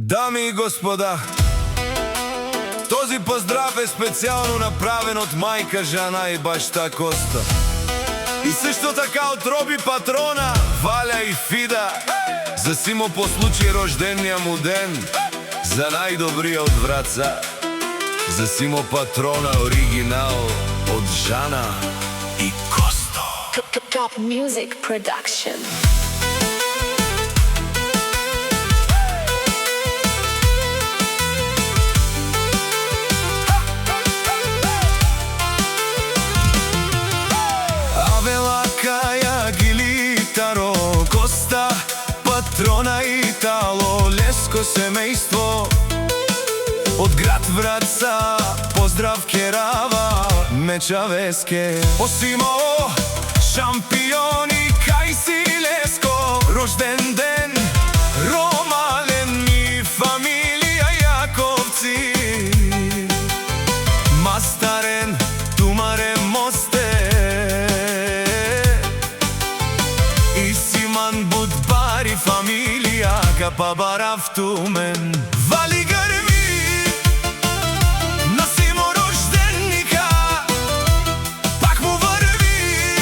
Дами и господа, този поздрав е специално направен от майка Жана и баща Коста. И също така от Роби Патрона, Валя и Фида, за Симо по случай рождения му ден, за най-добрия от Враца, за Симо Патрона оригинал от Жана и Косто. Top Music Production. Коста, Патрона и Тало, Леско семейство от град Враца, поздрав Керава, Мечавеске. Осимо, шампиони, кај си Леско, рожден ден, Ромален и фамилија Јаковци. Мастарен, Тумарен, Мосте, Будбари фамилија Капабарав Тумен. Вали грми на Симо рожденника, пак му върви,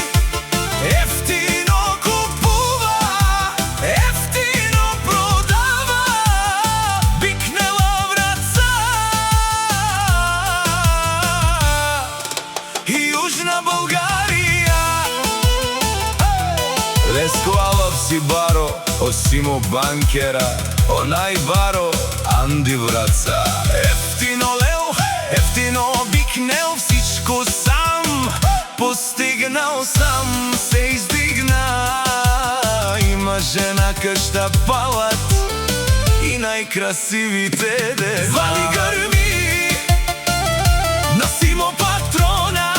ефтино купува, ефтино продава, бикнела Враца и Южна Българија. Леско си баро, Осимо банкера, онај баро, Анди Враца. Ефтино лел, ефтино бикнел, всичко сам постигнал, сам се издигна. Има жена, къща, палат и най-красивите деца. Вали гърми на Симо Патрона,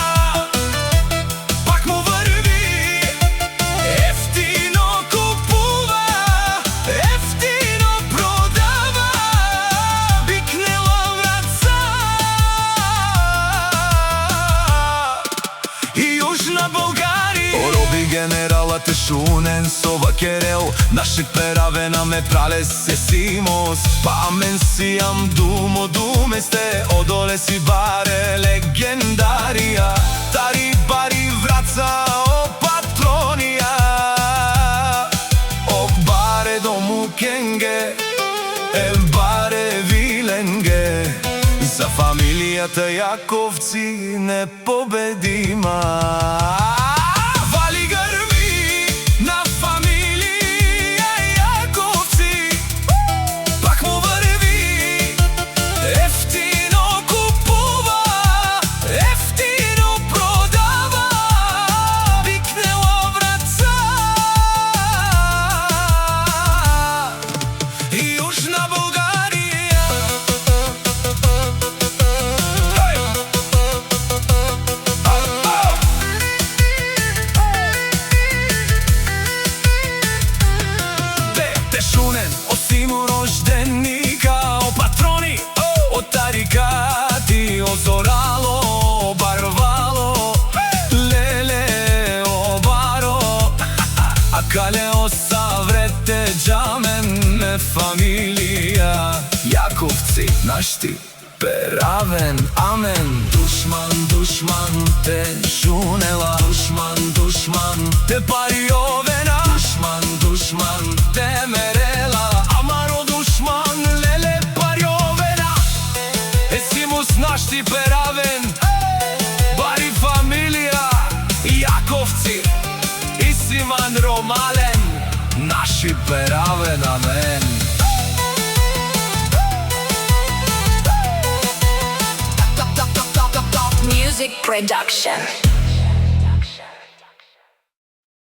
генералът е шунен со вакерел, наши перавена ме прале се Симос. Памен си ам думо думесте, одоле си баре легендарија. Тари бари Враца, о Патронија, о баре дому кенге, е баре виленге. За фамилијата Јаковци непобедима. Озорало, барвало, леле, обаро, а кале осаврете джамен е фамилија Јаковци, нашти перавен, амен. Душман, душман те шунела, душман, душман те париовена, душман, душман те мерела, амаро душман, леле париовена. Есимус нашти перавен, бари фамилија Јаковци, и Симан Ромален, наши перавен, амен. Music Production.